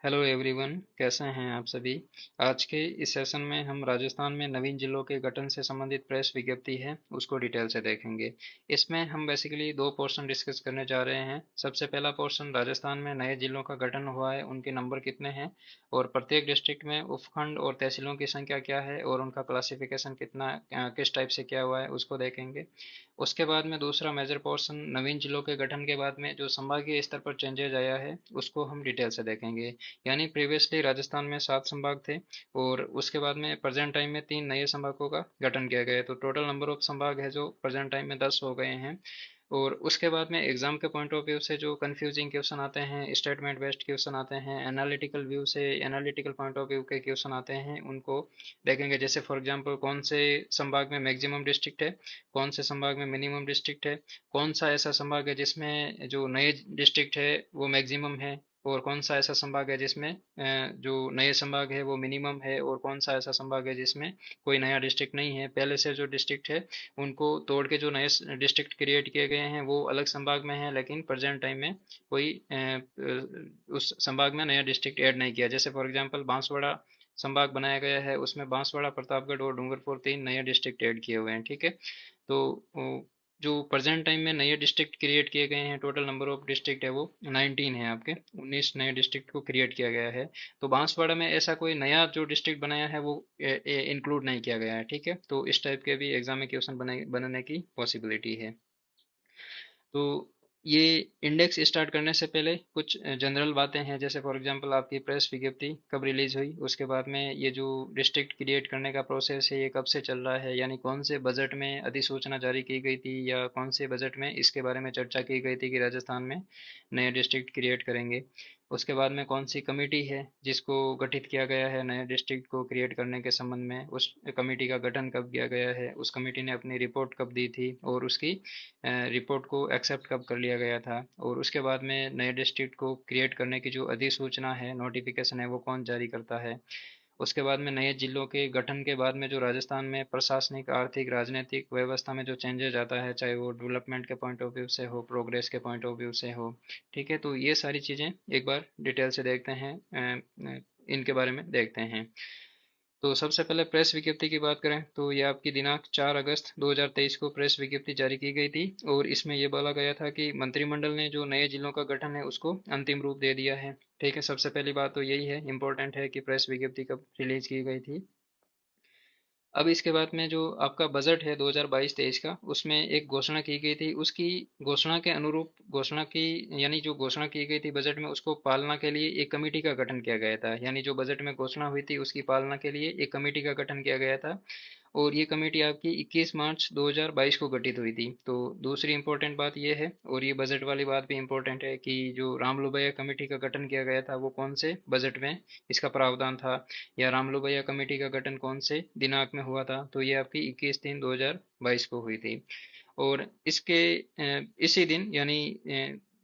Hello everyone, कैसे हैं आप सभी। आज के इस सेशन में हम राजस्थान में नवीन जिलों के गठन से संबंधित प्रेस विज्ञप्ति है उसको डिटेल से देखेंगे। इसमें हम बेसिकली दो पोर्शन डिस्कस करने जा रहे हैं। सबसे पहला पोर्शन, राजस्थान में नए जिलों का गठन हुआ है, उनके नंबर कितने हैं और प्रत्येक डिस्ट्रिक्ट में उपखंड और तहसीलों की संख्या क्या है और उनका क्लासिफिकेशन कितना किस टाइप से क्या हुआ है उसको देखेंगे। उसके बाद में दूसरा मेजर पोर्शन, नवीन जिलों के गठन के बाद में जो संभागीय स्तर पर चेंजेज आया है उसको हम डिटेल से देखेंगे। यानी प्रीवियसली राजस्थान में 7 संभाग थे और उसके बाद में प्रेजेंट टाइम में 3 नए संभागों का गठन किया गया है, तो टोटल नंबर ऑफ संभाग है जो प्रेजेंट टाइम में 10 हो गए हैं। और उसके बाद में एग्जाम के पॉइंट ऑफ व्यू से जो कंफ्यूजिंग क्वेश्चन आते हैं, स्टेटमेंट बेस्ड क्वेश्चन आते हैं, एनालिटिकल व्यू से एनालिटिकल पॉइंट ऑफ व्यू के क्वेश्चन आते हैं, उनको देखेंगे। जैसे फॉर एग्जांपल कौन से संभाग में मैक्सिमम डिस्ट्रिक्ट है, कौन से संभाग में मिनिमम डिस्ट्रिक्ट है, कौन सा ऐसा संभाग है जिसमें जो नए डिस्ट्रिक्ट है वो मैक्सिमम है, और कौन सा ऐसा संभाग है जिसमें जो नए संभाग है वो मिनिमम है, और कौन सा ऐसा संभाग है जिसमें कोई नया डिस्ट्रिक्ट नहीं है, पहले से जो डिस्ट्रिक्ट है उनको तोड़ के जो नए डिस्ट्रिक्ट क्रिएट किए गए हैं वो अलग संभाग में है, लेकिन प्रेजेंट टाइम में कोई उस संभाग में नया डिस्ट्रिक्ट ऐड नहीं किया। जैसे फॉर एग्जांपल बांसवाड़ा संभाग बनाया गया है, उसमें बांसवाड़ा, प्रतापगढ़ और डूंगरपुर 3 नए डिस्ट्रिक्ट ऐड किए हुए हैं, ठीक है। तो जो प्रेजेंट टाइम में नए डिस्ट्रिक्ट क्रिएट किए गए हैं, टोटल नंबर ऑफ डिस्ट्रिक्ट है वो 19 है आपके। 19 नए डिस्ट्रिक्ट को क्रिएट किया गया है। तो बांसवाड़ा में ऐसा कोई नया जो डिस्ट्रिक्ट बनाया है वो इंक्लूड नहीं किया गया है, ठीक है। तो इस टाइप के भी एग्जाम में क्वेश्चन बनने की पॉसिबिलिटी है। तो ये इंडेक्स स्टार्ट करने से पहले कुछ जनरल बातें हैं। जैसे फॉर एग्जांपल आपकी प्रेस विज्ञप्ति कब रिलीज हुई, उसके बाद में ये जो डिस्ट्रिक्ट क्रिएट करने का प्रोसेस है ये कब से चल रहा है, यानी कौन से बजट में अधिसूचना जारी की गई थी या कौन से बजट में इसके बारे में चर्चा की गई थी कि राजस्थान में नए डिस्ट्रिक्ट क्रिएट करेंगे। उसके बाद में कौन सी कमेटी है जिसको गठित किया गया है नए डिस्ट्रिक्ट को क्रिएट करने के संबंध में, उस कमेटी का गठन कब किया गया है, उस कमेटी ने अपनी रिपोर्ट कब दी थी और उसकी रिपोर्ट को एक्सेप्ट कब कर लिया गया था, और उसके बाद में नए डिस्ट्रिक्ट को क्रिएट करने की जो अधिसूचना है, नोटिफिकेशन है, वो कौन जारी करता है। उसके बाद में नए जिलों के गठन के बाद में जो राजस्थान में प्रशासनिक, आर्थिक, राजनीतिक व्यवस्था में जो चेंजेस आता है, चाहे वो डेवलपमेंट के पॉइंट ऑफ व्यू से हो, प्रोग्रेस के पॉइंट ऑफ व्यू से हो, ठीक है। तो ये सारी चीज़ें एक बार डिटेल से देखते हैं, इनके बारे में देखते हैं। तो सबसे पहले प्रेस विज्ञप्ति की बात करें तो ये आपकी दिनांक 4 अगस्त 2023 को प्रेस विज्ञप्ति जारी की गई थी, और इसमें ये बोला गया था कि मंत्रिमंडल ने जो नए जिलों का गठन है उसको अंतिम रूप दे दिया है, ठीक है। सबसे पहली बात तो यही है, इम्पोर्टेंट है कि प्रेस विज्ञप्ति कब रिलीज की गई थी। अब इसके बाद में जो आपका बजट है 2022-23 का, उसमें एक घोषणा की गई थी, उसकी घोषणा के अनुरूप घोषणा की, यानी जो घोषणा की गई थी बजट में उसको पालना के लिए एक कमेटी का गठन किया गया था। यानी जो बजट में घोषणा हुई थी उसकी पालना के लिए एक कमेटी का गठन किया गया था, और ये कमेटी आपकी 21 मार्च 2022 को गठित हुई थी। तो दूसरी इंपॉर्टेंट बात ये है, और ये बजट वाली बात भी इंपॉर्टेंट है, कि जो रामलुबैया कमेटी का गठन किया गया था वो कौन से बजट में इसका प्रावधान था, या रामलुबैया कमेटी का गठन कौन से दिनांक में हुआ था। तो ये आपकी 21/3/2022 को हुई थी। और इसके इसी दिन यानी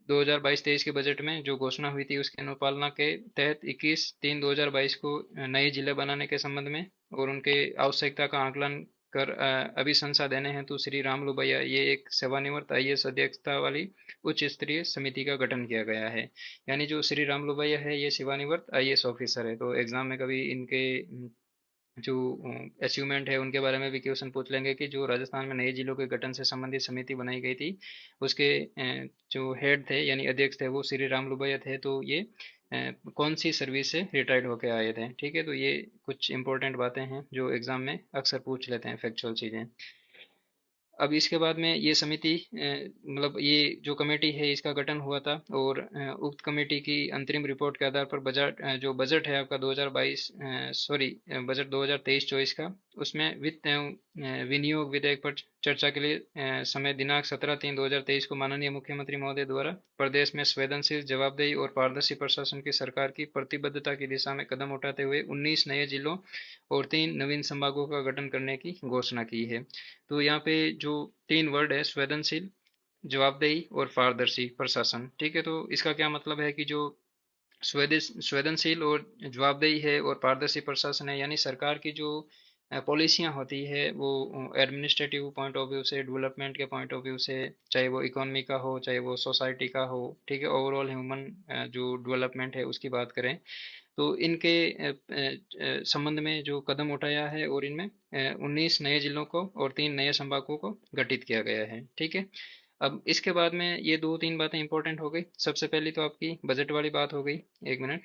2022-23 के बजट में जो घोषणा हुई थी उसकी अनुपालना के तहत 21/3/2022 को नए जिले बनाने के संबंध में और उनके आवश्यकता का आकलन कर अभिशंसा देने हेतु श्री राम लुबैया, ये एक सेवानिवृत्त आईएएस अध्यक्षता वाली उच्च स्तरीय समिति का गठन किया गया है। यानी जो श्री राम लुबैया है ये सेवानिवृत्त आईएएस ऑफिसर है, तो एग्जाम में कभी इनके जो अचीवमेंट है उनके बारे में भी क्वेश्चन पूछ लेंगे, कि जो राजस्थान में नए जिलों के गठन से संबंधित समिति बनाई गई थी उसके जो हेड थे यानी अध्यक्ष थे वो श्री राम लुबैया थे, तो ये कौन सी सर्विस से रिटायर्ड होके आए थे, ठीक है। तो ये कुछ इंपॉर्टेंट बातें हैं जो एग्जाम में अक्सर पूछ लेते हैं, फैक्चुअल चीज़ें। अब इसके बाद में ये समिति मतलब ये जो कमेटी है इसका गठन हुआ था, और उक्त कमेटी की अंतरिम रिपोर्ट के आधार पर जो बजट है आपका 2022 सॉरी बजट 2023-24 का, उसमें वित्त एवं विनियोग विधेयक पर चर्चा के लिए समय दिनांक 17/3/2023 को माननीय मुख्यमंत्री महोदय द्वारा प्रदेश में संवेदनशील, जवाबदेही और पारदर्शी प्रशासन की सरकार की प्रतिबद्धता की दिशा में कदम उठाते हुए 19 नए जिलों और 3 नवीन संभागों का गठन करने की घोषणा की है। तो यहाँ पे जो 3 वर्ड है, संवेदनशील, जवाबदेही और पारदर्शी प्रशासन, ठीक है। तो इसका क्या मतलब है कि जो संवेदनशील और जवाबदेही है और पारदर्शी प्रशासन है, यानी सरकार की जो पॉलिसियाँ होती है वो एडमिनिस्ट्रेटिव पॉइंट ऑफ व्यू से, डेवलपमेंट के पॉइंट ऑफ व्यू से, चाहे वो इकोनॉमी का हो, चाहे वो सोसाइटी का हो, ठीक है, ओवरऑल ह्यूमन जो डेवलपमेंट है उसकी बात करें, तो इनके संबंध में जो कदम उठाया है, और इनमें 19 नए जिलों को और 3 नए संभागों को गठित किया गया है, ठीक है। अब इसके बाद में ये दो तीन बातें इंपॉर्टेंट हो गई। सबसे पहली तो आपकी बजट वाली बात हो गई। एक मिनट,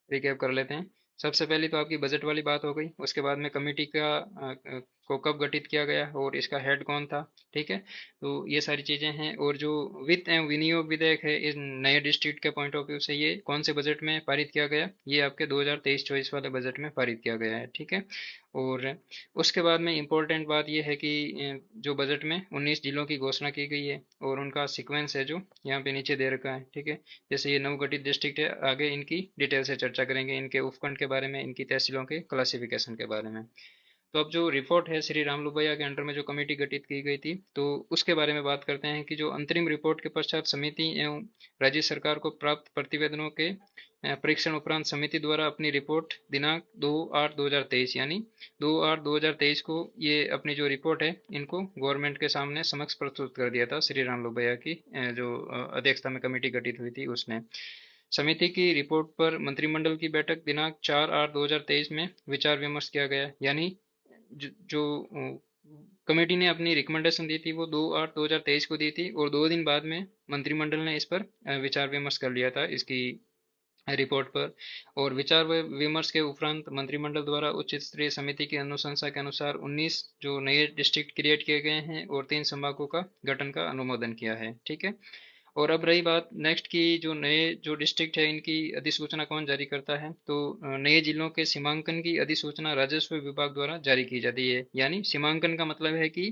रिकैप कर लेते हैं। सबसे पहले तो आपकी बजट वाली बात हो गई, उसके बाद में कमेटी को कब गठित किया गया और इसका हेड कौन था, ठीक है। तो ये सारी चीज़ें हैं। और जो वित्त एवं विनियोग विधेयक है इस नए डिस्ट्रिक्ट के पॉइंट ऑफ व्यू से, ये कौन से बजट में पारित किया गया, ये आपके 2023-24 वाले बजट में पारित किया गया है, ठीक है। और उसके बाद में इम्पोर्टेंट बात यह है कि जो बजट में 19 जिलों की घोषणा की गई है और उनका सीक्वेंस है जो यहाँ पे नीचे दे रखा है, ठीक है। जैसे ये नवगठित डिस्ट्रिक्ट है, आगे इनकी डिटेल से चर्चा करेंगे, इनके उपखंड के बारे में, इनकी तहसीलों के क्लासिफिकेशन के बारे में। तो अब जो रिपोर्ट है श्री राम लोभैया के अंडर में जो कमेटी गठित की गई थी, तो उसके बारे में बात करते हैं कि जो अंतरिम रिपोर्ट के पश्चात समिति एवं राज्य सरकार को प्राप्त प्रतिवेदनों के परीक्षण उपरांत समिति द्वारा अपनी रिपोर्ट दिनांक 2/8/2023, यानी 2/8/2023 को ये अपनी जो रिपोर्ट है इनको गवर्नमेंट के सामने समक्ष प्रस्तुत कर दिया था, श्री राम लोभैया की जो अध्यक्षता में कमेटी गठित हुई थी उसने। समिति की रिपोर्ट पर मंत्रिमंडल की बैठक दिनांक 4/8/2023 में विचार विमर्श किया गया, यानी जो कमेटी ने अपनी रिकमेंडेशन दी थी वो 2/8/2023 को दी थी, और 2 दिन बाद में मंत्रिमंडल ने इस पर विचार विमर्श कर लिया था इसकी रिपोर्ट पर। और विचार विमर्श के उपरांत मंत्रिमंडल द्वारा उच्च स्तरीय समिति की अनुशंसा के अनुसार 19 जो नए डिस्ट्रिक्ट क्रिएट किए गए हैं और 3 संभागों का गठन का अनुमोदन किया है, ठीक है। और अब रही बात नेक्स्ट की, जो नए जो डिस्ट्रिक्ट है इनकी अधिसूचना कौन जारी करता है, तो नए जिलों के सीमांकन की अधिसूचना राजस्व विभाग द्वारा जारी की जाती है। यानी सीमांकन का मतलब है कि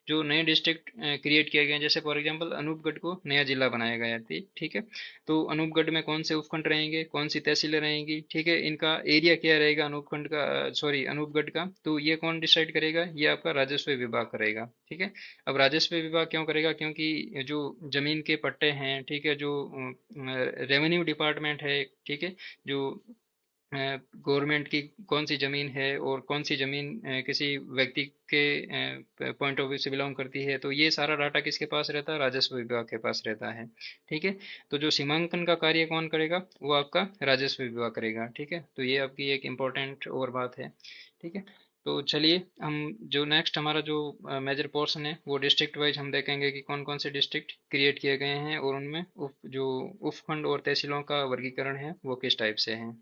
जो नए डिस्ट्रिक्ट क्रिएट किए गए हैं, जैसे फॉर एग्जांपल अनूपगढ़ को नया जिला बनाया गया है, ठीक है। तो अनूपगढ़ में कौन से उपखंड रहेंगे, कौन सी तहसीलें रहेंगी, ठीक है, इनका एरिया क्या रहेगा अनूपखंड का, सॉरी अनूपगढ़ का, तो ये कौन डिसाइड करेगा, ये आपका राजस्व विभाग करेगा, ठीक है। अब राजस्व विभाग क्यों करेगा, क्योंकि जो जमीन के पट्टे हैं, ठीक है, जो रेवेन्यू डिपार्टमेंट है, ठीक है, जो गवर्नमेंट की कौन सी जमीन है और कौन सी जमीन किसी व्यक्ति के पॉइंट ऑफ व्यू से बिलोंग करती है, तो ये सारा डाटा किसके पास रहता है, राजस्व विभाग के पास रहता है, ठीक है। तो जो सीमांकन का कार्य कौन करेगा, वो आपका राजस्व विभाग करेगा, ठीक है। तो ये आपकी एक इम्पोर्टेंट और बात है, ठीक है। तो चलिए हम जो नेक्स्ट हमारा जो मेजर पोर्शन है वो डिस्ट्रिक्ट वाइज हम देखेंगे कि कौन कौन से डिस्ट्रिक्ट क्रिएट किए गए हैं और उनमें जो उपखंड और तहसीलों का वर्गीकरण है वो किस टाइप से है।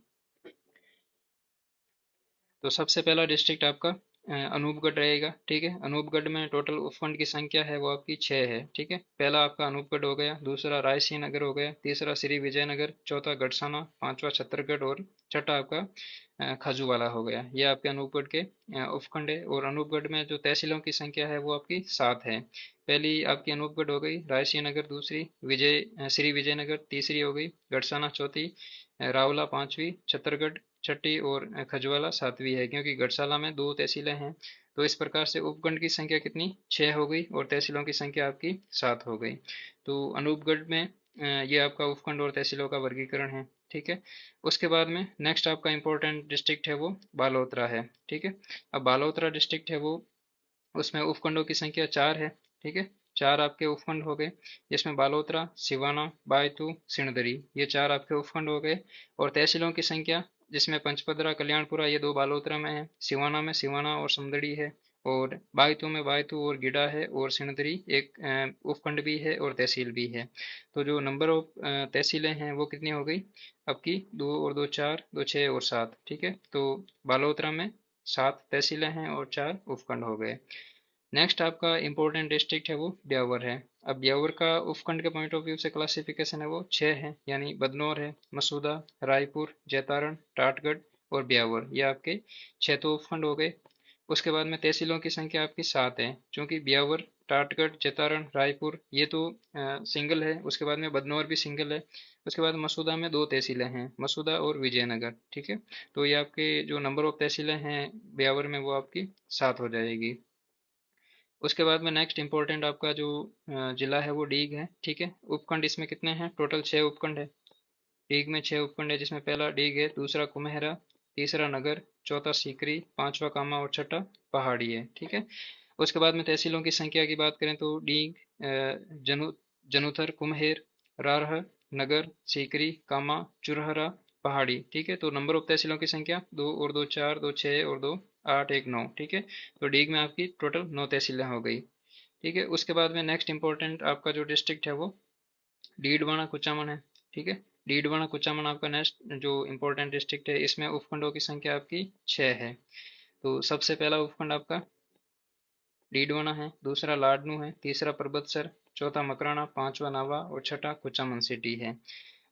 तो सबसे पहला डिस्ट्रिक्ट आपका अनूपगढ़ रहेगा, ठीक है। अनूपगढ़ में टोटल उपखंड की संख्या है वो आपकी 6 है, ठीक है। पहला आपका अनूपगढ़ हो गया, दूसरा रायसीन नगर हो गया, तीसरा श्री विजयनगर, चौथा गढ़साना, पांचवा छतरगढ़ और छठा आपका खजूवाला हो गया। ये आपके अनूपगढ़ के उपखंड है। और अनूपगढ़ में जो तहसीलों की संख्या है वो आपकी 7 है। पहली आपकी अनूपगढ़ हो गई, रायसीन नगर दूसरी, श्री विजयनगर तीसरी हो गई, गढ़साना चौथी, रावला पांचवी, छतरगढ़ छठी और खजवाला सातवीं है, क्योंकि गढ़शाला में 2 तहसीलें हैं। तो इस प्रकार से उपखंड की संख्या कितनी, 6 हो गई, और तहसीलों की संख्या आपकी 7 हो गई। तो अनूपगढ़ में ये आपका उपखंड और तहसीलों का वर्गीकरण है, ठीक है। उसके बाद में नेक्स्ट आपका इंपॉर्टेंट डिस्ट्रिक्ट है वो बालोतरा है, ठीक है। अब बालोतरा डिस्ट्रिक्ट है वो, उसमें उपखंडों की संख्या 4 है, ठीक है। 4 आपके उपखंड हो गए, जिसमें बालोतरा, सिवाना, बायतू, सिणधरी, ये 4 आपके उपखंड हो गए। और तहसीलों की संख्या, जिसमें पंचपदरा, कल्याणपुरा, ये 2 बालोतरा में है, सिवाना में सिवाना और समदड़ी है, और बायतू में बायतू और गिडा है, और सिणधरी एक उपखंड भी है और तहसील भी है। तो जो नंबर ऑफ तहसीलें हैं वो कितनी हो गई आपकी, 2 और 2 4, 2 6 और 7, ठीक है। तो बालोतरा में 7 तहसीलें हैं और 4 उपखंड हो गए। नेक्स्ट आपका इंपॉर्टेंट डिस्ट्रिक्ट है वो ब्यावर है। अब ब्यावर का उपखंड के पॉइंट ऑफ व्यू से क्लासिफिकेशन है वो 6 है, यानी बदनौर है, मसूदा, रायपुर, जैतारण, टाटगढ़ और ब्यावर, ये आपके 6 तो उपखंड हो गए। उसके बाद में तहसीलों की संख्या आपकी 7 है, क्योंकि ब्यावर, टाटगढ़, जैतारण, रायपुर ये तो सिंगल है, उसके बाद में बदनौर भी सिंगल है। उसके बाद मसूदा में 2 तहसीलें हैं, मसूदा और विजयनगर, ठीक है। तो ये आपके जो नंबर ऑफ तहसीलें हैं ब्यावर में वो आपकी 7 हो जाएगी। उसके बाद में नेक्स्ट इंपॉर्टेंट आपका जो जिला है वो डीग है, ठीक है। उपखंड इसमें कितने हैं, टोटल 6 उपखंड है। डीग में 6 उपखंड है, जिसमें पहला डीग है, दूसरा कुम्हेरा, तीसरा नगर, चौथा सीकरी, पांचवा कामा और छठा पहाड़ी है। ठीक है। उसके बाद में तहसीलों की संख्या की बात करें तो डीग, जनु जनुथर, कुम्हेर, रारह, नगर, सीकरी, कामा, चुरहरा, पहाड़ी। ठीक है। तो नंबर ऑफ तहसीलों की संख्या दो और दो चार, दो छः और दो आठ, एक नौ। ठीक है। तो डीग में आपकी टोटल 9 तहसीलें हो गई। ठीक है। उसके बाद में नेक्स्ट इंपॉर्टेंट आपका जो डिस्ट्रिक्ट है वो डीडवाना कुचामन है। ठीक है। डीडवाना कुचामन आपका नेक्स्ट जो इम्पोर्टेंट डिस्ट्रिक्ट है, इसमें उपखंडों की संख्या आपकी 6 है। तो सबसे पहला उपखंड आपका डीडवाना है, दूसरा लाडनू है, तीसरा परबतसर, चौथा मकराना, पांचवा नावा और छठा कुचामन सिटी है।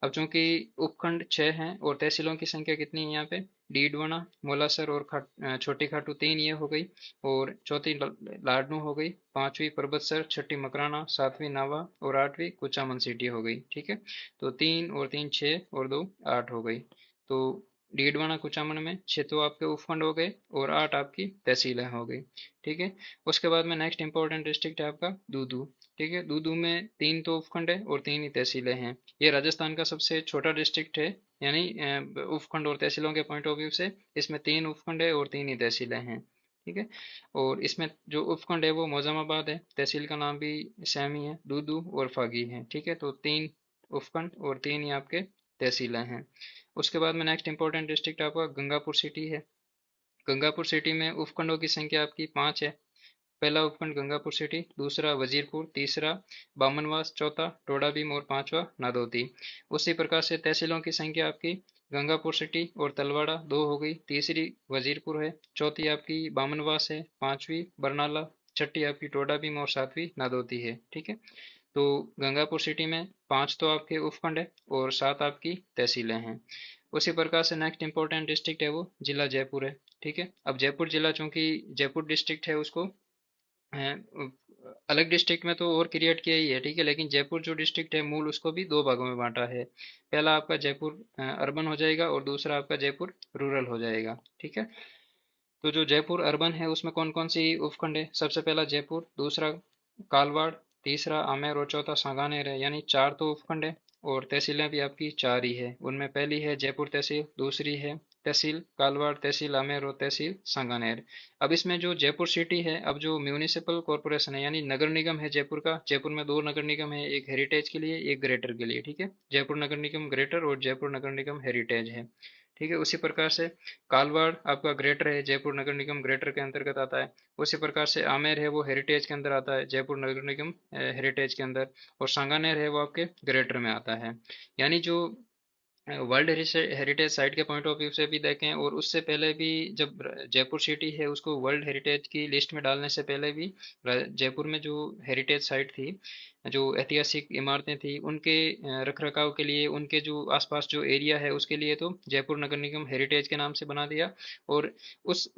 अब चूंकि उपखंड 6 हैं और तहसीलों की संख्या कितनी है यहाँ पे, डीडवाना, मोलासर और छोटी खाटू 3 ये हो गई, और चौथी लाडनू हो गई, पांचवी परबतसर, छठी मकराना, सातवीं नावा और आठवीं कुचामन सिटी हो गई। ठीक है। तो 3 और 3 6 और 2 8 हो गई। तो डीडवाना कुचामन में 6 तो आपके उपखंड हो गए और 8 आपकी तहसीलें हो गई। ठीक है। उसके बाद में नेक्स्ट इंपॉर्टेंट डिस्ट्रिक्ट है आपका दूदू। ठीक है। दूदू में 3 तो उपखंड है और 3 ही तहसीलें हैं। ये राजस्थान का सबसे छोटा डिस्ट्रिक्ट है, यानी उपखंड और तहसीलों के पॉइंट ऑफ व्यू से इसमें 3 उपखंड है और 3 ही तहसीलें हैं। ठीक है। और इसमें जो उपखंड है वो मौजामाबाद है, तहसील का नाम भी सेम ही है, दूदू और फागी है। ठीक है। तो 3 उपखंड और 3 ही आपके तहसीलें हैं। उसके बाद में नेक्स्ट इंपॉर्टेंट डिस्ट्रिक्ट आपका गंगापुर सिटी है। गंगापुर सिटी में उपखंडों की संख्या आपकी 5 है। पहला उपखंड गंगापुर सिटी, दूसरा वजीरपुर, तीसरा बामनवास, चौथा टोडाभीम और पांचवा नादौती। उसी प्रकार से तहसीलों की संख्या आपकी गंगापुर सिटी और तलवाड़ा 2 हो गई, तीसरी वजीरपुर है, चौथी आपकी बामनवास है, पांचवी बरनाला, छठी आपकी टोडाभीम और सातवीं नादौती है। ठीक है। तो गंगापुर सिटी में 5 तो आपके उपखंड है और 7 आपकी तहसीलें हैं। उसी प्रकार से नेक्स्ट इंपॉर्टेंट डिस्ट्रिक्ट है वो जिला जयपुर है। ठीक है। अब जयपुर जिला चूंकि जयपुर डिस्ट्रिक्ट है, उसको अलग डिस्ट्रिक्ट में तो और क्रिएट किया ही है। ठीक है। लेकिन जयपुर जो डिस्ट्रिक्ट है मूल, उसको भी 2 भागों में बांटा है। पहला आपका जयपुर अर्बन हो जाएगा और दूसरा आपका जयपुर रूरल हो जाएगा। ठीक है। तो जो जयपुर अर्बन है उसमें कौन कौन सी उपखंड है, सबसे पहला जयपुर, दूसरा कालवाड़, तीसरा आमेर और चौथा सांगानेर है, यानी 4 तो उपखंड है और तहसीलें भी आपकी 4 ही है। उनमें पहली है जयपुर तहसील, दूसरी है तहसील कालवाड़, तहसील आमेर और तहसील सांगानेर। अब इसमें जो जयपुर सिटी है, अब जो म्यूनिसिपल कॉरपोरेशन है यानी नगर निगम है जयपुर का, जयपुर में 2 नगर निगम है, एक हेरिटेज के लिए एक ग्रेटर के लिए। ठीक है। जयपुर नगर निगम ग्रेटर और जयपुर नगर निगम हेरिटेज है। ठीक है। उसी प्रकार से कालवाड़ आपका ग्रेटर है, जयपुर नगर निगम ग्रेटर के अंतर्गत आता है। उसी प्रकार से आमेर है वो हेरिटेज के अंदर आता है, जयपुर नगर निगम हेरिटेज के अंदर। और सांगानेर है वो आपके ग्रेटर में आता है। यानी जो वर्ल्ड हेरिटेज साइट के पॉइंट ऑफ व्यू से भी देखें और उससे पहले भी, जब जयपुर सिटी है उसको वर्ल्ड हेरिटेज की लिस्ट में डालने से पहले भी जयपुर में जो हेरिटेज साइट थी, जो ऐतिहासिक इमारतें थी, उनके रख रखाव के लिए, उनके जो आसपास जो एरिया है उसके लिए तो जयपुर नगर निगम हेरिटेज के नाम से बना दिया। और उस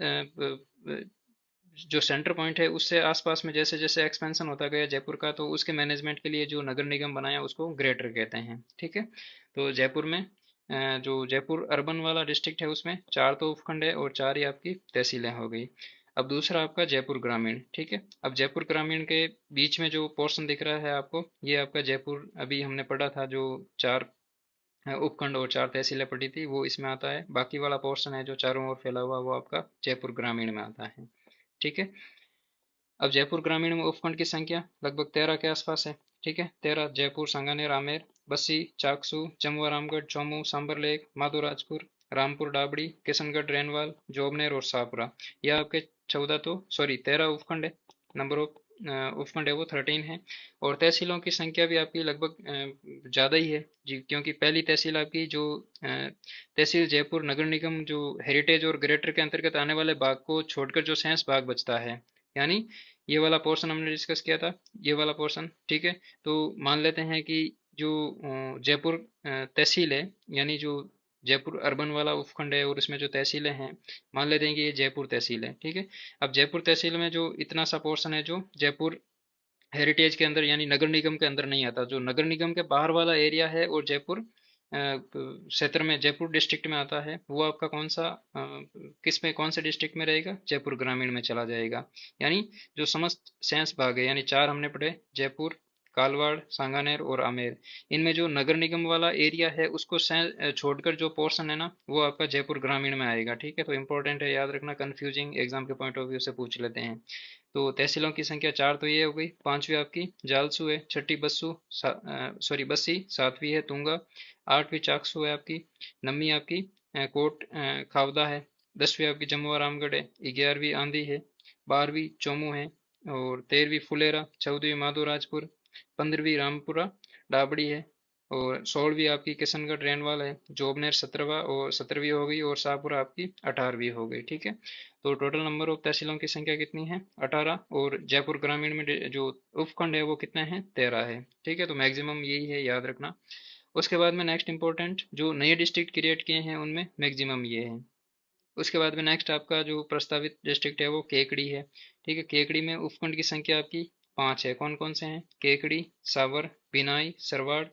जो सेंटर पॉइंट है उससे आसपास में जैसे जैसे एक्सपेंशन होता गया जयपुर का, तो उसके मैनेजमेंट के लिए जो नगर निगम बनाया उसको ग्रेटर कहते हैं। ठीक है। तो जयपुर में जो जयपुर अर्बन वाला डिस्ट्रिक्ट है उसमें 4 तो उपखंड है और 4 ही आपकी तहसीलें हो गई। अब दूसरा आपका जयपुर ग्रामीण। ठीक है। अब जयपुर ग्रामीण के बीच में जो पोर्शन दिख रहा है आपको, ये आपका जयपुर, अभी हमने पढ़ा था जो 4 उपखंड और 4 तहसीलें पड़ी थी, वो इसमें आता है। बाकी वाला पोर्शन है जो चारों ओर फैला हुआ, वो आपका जयपुर ग्रामीण में आता है। ठीक है। अब जयपुर ग्रामीण में उपखंड की संख्या लगभग 13 के आसपास है। ठीक है। 13 जयपुर, सांगानेर, आमेर, बस्सी, चाकसू, जमुआ रामगढ़, चौमू, सांबरलेक, माधोराजपुर, रामपुर डाबड़ी, किशनगढ़, रेनवाल, जोबनेर और शाहपुरा। यह आपके 14 तो सॉरी 13 उपखंड है। नंबर ऑफ उपखंड है वो 13 है। और तहसीलों की संख्या भी आपकी लगभग ज़्यादा ही है जी, क्योंकि पहली तहसील आपकी जो तहसील जयपुर नगर निगम जो हेरिटेज और ग्रेटर के अंतर्गत आने वाले भाग को छोड़कर जो शेष भाग बचता है, यानी ये वाला पोर्शन हमने डिस्कस किया था, ये वाला पोर्शन। ठीक है। तो मान लेते हैं कि जो जयपुर तहसील है, यानी जो जयपुर अर्बन वाला उपखंड है और उसमें जो तहसीलें हैं, मान लेते हैं कि ये जयपुर तहसील है। ठीक है। अब जयपुर तहसील में जो इतना सा पोर्शन है जो जयपुर हेरिटेज के अंदर यानी नगर निगम के अंदर नहीं आता, जो नगर निगम के बाहर वाला एरिया है और जयपुर क्षेत्र में, जयपुर डिस्ट्रिक्ट में आता है, वो आपका कौन सा किस में, कौन से डिस्ट्रिक्ट में रहेगा, जयपुर ग्रामीण में चला जाएगा। यानी जो समस्त शेष भाग है, यानी 4 हमने पढ़े, जयपुर, कालवाड़, सांगानेर और आमेर। इनमें जो नगर निगम वाला एरिया है उसको छोड़कर जो पोर्शन है ना वो आपका जयपुर ग्रामीण में आएगा। ठीक है, तो इंपॉर्टेंट है, याद रखना, कंफ्यूजिंग एग्जाम के पॉइंट ऑफ व्यू से पूछ लेते हैं। तो तहसीलों की संख्या चार तो ये हो गई। पांचवी आपकी जालसू है, छठी बस्सू, सॉरी बस्सी, सातवीं है तुंगा, आठवीं चाकसू है आपकी, नवीं आपकी कोट खावदा है, दसवीं आपकी जमुआ रामगढ़ है, ग्यारहवीं आंधी है, बारहवीं चोमू है, और तेरहवीं फुलेरा, चौदहवीं माधोराजपुर, पंद्रहवीं रामपुरा डाबड़ी है, और सोलहवीं आपकी किशनगढ़ रेनवाल है, जोबनेर सत्रहवा और 17वीं हो गई, और शाहपुरा आपकी 18वीं हो गई। ठीक है, तो टोटल नंबर ऑफ तहसीलों की संख्या कितनी है? 18। और जयपुर ग्रामीण में जो उपखंड है वो कितने हैं? 13 है। ठीक है, तो मैक्सिमम यही है, याद रखना। उसके बाद में नेक्स्ट इंपॉर्टेंट जो नए डिस्ट्रिक्ट क्रिएट किए हैं उनमें मैक्सिमम ये है। उसके बाद में नेक्स्ट आपका जो प्रस्तावित डिस्ट्रिक्ट है वो केकड़ी है। ठीक है, केकड़ी में उपखंड की संख्या आपकी 5 है। कौन कौन से हैं? केकड़ी, सावर, बिनाई, सरवाड़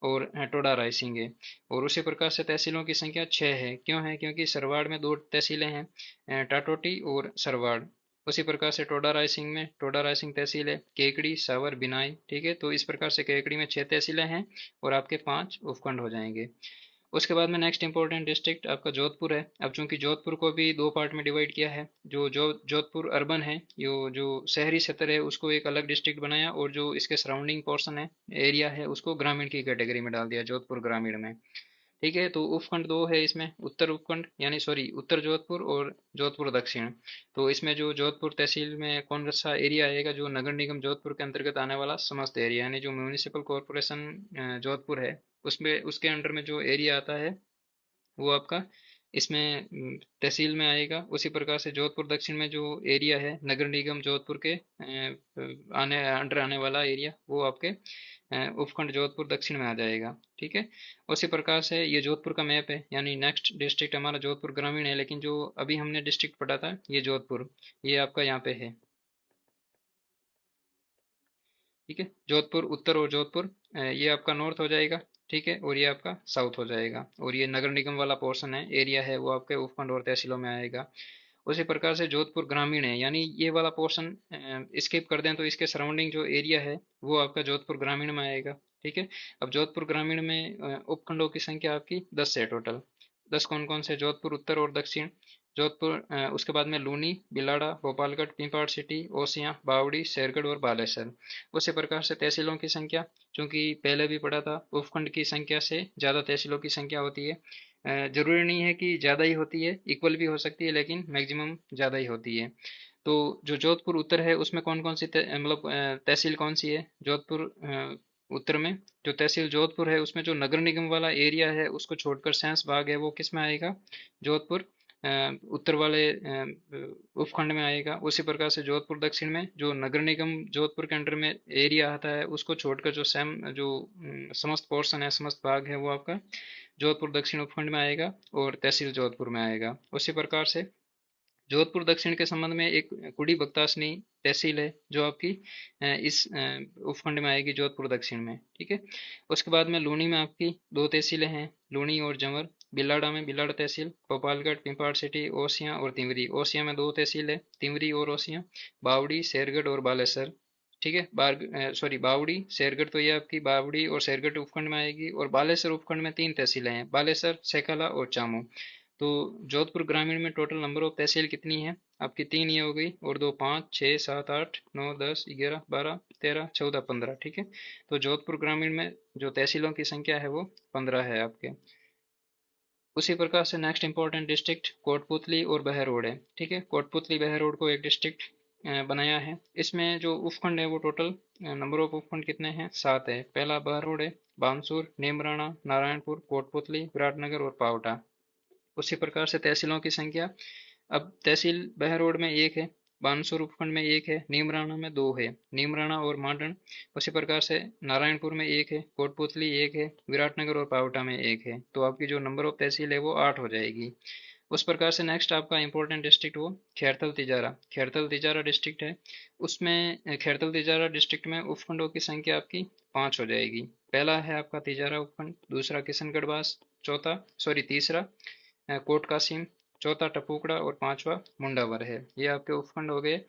और टोडा रायसिंह है। और उसी प्रकार से तहसीलों की संख्या 6 है। क्यों है? क्योंकि सरवाड़ में दो तहसीलें हैं, टाटोटी और सरवाड़। उसी प्रकार से टोडा रायसिंह में टोडा रायसिंह तहसील है, केकड़ी, सावर, बिनाई। ठीक है, तो इस प्रकार से केकड़ी में 6 तहसीलें हैं और आपके 5 उपखंड हो जाएंगे। उसके बाद में नेक्स्ट इंपॉर्टेंट डिस्ट्रिक्ट आपका जोधपुर है। अब चूंकि जोधपुर को भी दो पार्ट में डिवाइड किया है, जो जोधपुर अर्बन है, जो शहरी क्षेत्र है उसको एक अलग डिस्ट्रिक्ट बनाया, और जो इसके सराउंडिंग पोर्शन है, एरिया है, उसको ग्रामीण की कैटेगरी में डाल दिया, जोधपुर ग्रामीण में। ठीक है, तो उपखंड दो है इसमें, उत्तर उपखंड यानी सॉरी उत्तर जोधपुर और जोधपुर दक्षिण। तो इसमें जो जोधपुर तहसील में कौन सा एरिया आएगा? जो नगर निगम जोधपुर के अंतर्गत आने वाला समस्त एरिया, यानी जो म्यूनिसिपल कॉरपोरेशन जोधपुर है उसमें, उसके अंडर में जो एरिया आता है वो आपका इसमें तहसील में आएगा। उसी प्रकार से जोधपुर दक्षिण में जो एरिया है नगर निगम जोधपुर के आने अंडर आने वाला एरिया, वो आपके उपखंड जोधपुर दक्षिण में आ जाएगा। ठीक है, उसी प्रकार से ये जोधपुर का मैप है, यानी नेक्स्ट डिस्ट्रिक्ट हमारा जोधपुर ग्रामीण है, लेकिन जो अभी हमने डिस्ट्रिक्ट पढ़ा था ये जोधपुर, ये आपका यहाँ पे है। ठीक है, जोधपुर उत्तर और जोधपुर ये आपका नॉर्थ हो जाएगा। ठीक है, और ये आपका साउथ हो जाएगा, और ये नगर निगम वाला पोर्शन है, एरिया है, वो आपके उपखंड और तहसीलों में आएगा। उसी प्रकार से जोधपुर ग्रामीण है, यानी ये वाला पोर्शन स्किप कर दें तो इसके सराउंडिंग जो एरिया है वो आपका जोधपुर ग्रामीण में आएगा। ठीक है, अब जोधपुर ग्रामीण में उपखंडों की संख्या आपकी 10 है टोटल। 10 कौन कौन से? जोधपुर उत्तर और दक्षिण, जोधपुर उसके बाद में लूनी, बिलाड़ा, गोपालगढ़, पिंपवाड़ सिटी, ओसियां, बावड़ी, शेरगढ़ और बालेसर। उसी प्रकार से तहसीलों की संख्या, चूंकि पहले भी पढ़ा था, उपखंड की संख्या से ज़्यादा तहसीलों की संख्या होती है। जरूरी नहीं है कि ज़्यादा ही होती है, इक्वल भी हो सकती है, लेकिन मैक्सिमम ज़्यादा ही होती है। तो जो जोधपुर उत्तर है उसमें कौन कौन सी मतलब तहसील कौन सी है? जोधपुर उत्तर में जो तहसील जोधपुर है उसमें जो नगर निगम वाला एरिया है उसको छोड़कर शेष भाग है वो किस में आएगा? जोधपुर उत्तर वाले उपखंड में आएगा। उसी प्रकार से जोधपुर दक्षिण में जो नगर निगम जोधपुर के अंडर में एरिया आता है उसको छोड़कर जो जो समस्त पोर्शन है, समस्त भाग है, वो आपका जोधपुर दक्षिण उपखंड में आएगा और तहसील जोधपुर में आएगा। उसी प्रकार से जोधपुर दक्षिण के संबंध में एक कुड़ी बगतासनी तहसील है जो आपकी इस उपखंड में आएगी, जोधपुर दक्षिण में। ठीक है, उसके बाद में लूनी में आपकी दो तहसीलें हैं, लूनी और जंवर। बिलाड़ा में बिलाड़ा तहसील, गोपालगढ़, पिंपवाड़ सिटी, ओसियां और तिंवरी। ओसियां में दो तहसील है, तिंवरी और ओसियां। बावड़ी, शेरगढ़ और बालेसर। ठीक है, सॉरी बावड़ी, शेरगढ़, तो ये आपकी बावड़ी और शेरगढ़ उपखंड में आएगी। और बालेसर उपखंड में तीन तहसीलें हैं, बालेसर, सैकला और चामू। तो जोधपुर ग्रामीण में टोटल नंबर ऑफ तहसील कितनी है आपकी? तीन ये हो गई, और दो 5, 6, 7, 8, 9, 10, 11, 12, 13, 14, 15। ठीक है, तो जोधपुर ग्रामीण में जो तहसीलों की संख्या है वो 15 है आपके। उसी प्रकार से नेक्स्ट इंपॉर्टेंट डिस्ट्रिक्ट कोटपुतली और बहरोड है। ठीक है, कोटपुतली बहरोड को एक डिस्ट्रिक्ट बनाया है। इसमें जो उपखंड है वो टोटल नंबर ऑफ उपखंड कितने हैं? 7 है। पहला बहरोड है, बानसूर, नीमराणा, नारायणपुर, कोटपुतली, विराटनगर और पावटा। उसी प्रकार से तहसीलों की संख्या, अब तहसील बहरोड में एक है, बानसूर उपखंड में एक है, नीमराणा में दो है, नीमराणा और मांडन। उसी प्रकार से नारायणपुर में एक है, कोटपुतली एक है, विराटनगर और पावटा में एक है। तो आपकी जो नंबर ऑफ तहसील है वो 8 हो जाएगी। उस प्रकार से नेक्स्ट आपका इंपॉर्टेंट डिस्ट्रिक्ट वो खैरथल तिजारा, खैरथल तिजारा डिस्ट्रिक्ट है। उसमें खैरथल तिजारा डिस्ट्रिक्ट में उपखंडों की संख्या आपकी 5 हो जाएगी। पहला है आपका तिजारा उपखंड, दूसरा किशनगढ़ बास, चौथा सॉरी तीसरा कोट कासिम, चौथा टपुकड़ा और पांचवा मुंडावर है। ये आपके उपखंड हो गए।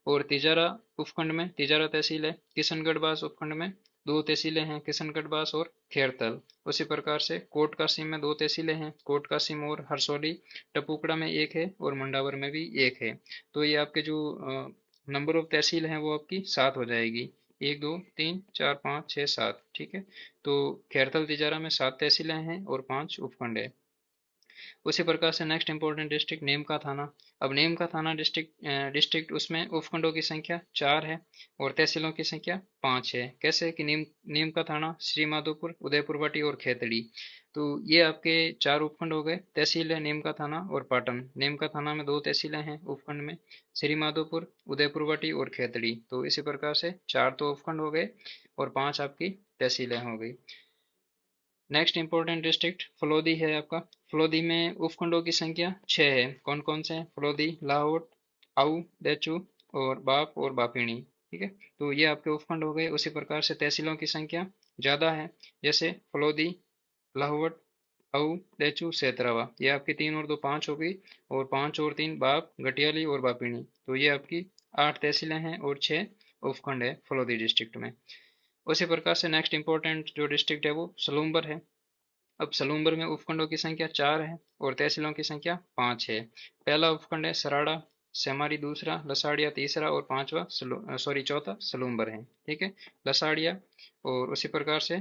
और तिजारा उपखंड में तिजारा तहसील है, किशनगढ़ बास उपखंड में दो तहसीलें हैं, किशनगढ़ और खेरतल। उसी प्रकार से कोट कासिम में दो तहसीलें हैं, कोट कासिम और हरसौली। टपुकड़ा में एक है और मंडावर में भी एक है। तो ये आपके जो नंबर ऑफ तहसील हैं वो आपकी 7 हो जाएगी। 1 2 3 4 5 6 7, ठीक है। तो खेरतल तिजारा में 7 तहसीलें हैं और 5 उपखंड है। उसी प्रकार से नेक्स्ट इंपॉर्टेंट डिस्ट्रिक्ट नीम का थाना। अब नीम का थाना डिस्ट्रिक्ट उसमें उपखंडों की संख्या 4 है और तहसीलों की संख्या 5 है। कैसे कि नीम नीम का थाना श्री माधोपुर, उदयपुरवाटी और खेतड़ी। तो ये आपके 4 उपखंड हो गए। तहसील है नीम का थाना और पाटन। नीम का थाना में 2 तहसीलें हैं उपखंड में, श्री माधोपुर, उदयपुरवाटी और खेतड़ी। तो इसी प्रकार से 4 तो उपखंड हो गए और 5 आपकी तहसीलें हो गई। नेक्स्ट इंपॉर्टेंट डिस्ट्रिक्ट फलोदी है आपका। फलोदी में उपखंडों की संख्या 6 है। कौन कौन से हैं? फलोदी, लाहौट, आऊ, देचू और बाप और बापिनी, ठीक है। तो ये आपके उपखंड हो गए। उसी प्रकार से तहसीलों की संख्या ज़्यादा है, जैसे फलोदी, लाहौट, आऊ, देचू, सेतरावा। ये आपकी 3 और 2 5 हो गई और 5 और 3 बाप, गटियाली और बापिनी। तो ये आपकी 8 तहसीलें हैं और 6 उपखंड है फलोदी डिस्ट्रिक्ट में। उसी प्रकार से नेक्स्ट इंपॉर्टेंट जो डिस्ट्रिक्ट है वो सलूम्बर है। अब सलूम्बर में उपखंडों की संख्या 4 है और तहसीलों की संख्या 5 है। पहला उपखंड है सराड़ा, सेमारी दूसरा, लसाड़िया तीसरा और पांचवा चौथा सलूम्बर है, ठीक है। लसाड़िया और उसी प्रकार से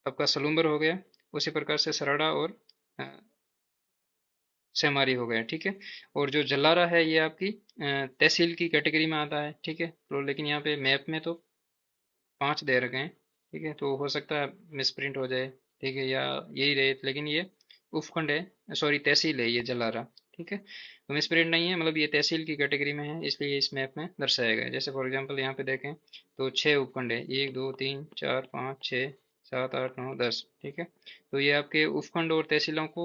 आपका सलूम्बर हो गया। उसी प्रकार से सराड़ा और अ, सेमारी हो गया, ठीक है। और जो जलारा है ये आपकी तहसील की कैटेगरी में आता है, ठीक है। तो लेकिन यहाँ पे मैप में तो 5 दे रखे हैं, ठीक है। तो हो सकता है मिसप्रिंट हो जाए, ठीक है, या यही रहे, लेकिन ये उपखंड है, सॉरी तहसील है ये जलारा, ठीक है। तो मिसप्रिंट नहीं है, मतलब ये तहसील की कैटेगरी में है, इसलिए इस मैप में दर्शाया गया है। जैसे फॉर एग्जांपल यहाँ पे देखें तो 6 उपखंड है, 1 2 3 4 5 6 7 8 9 10, ठीक है। तो ये आपके उपखंड और तहसीलों को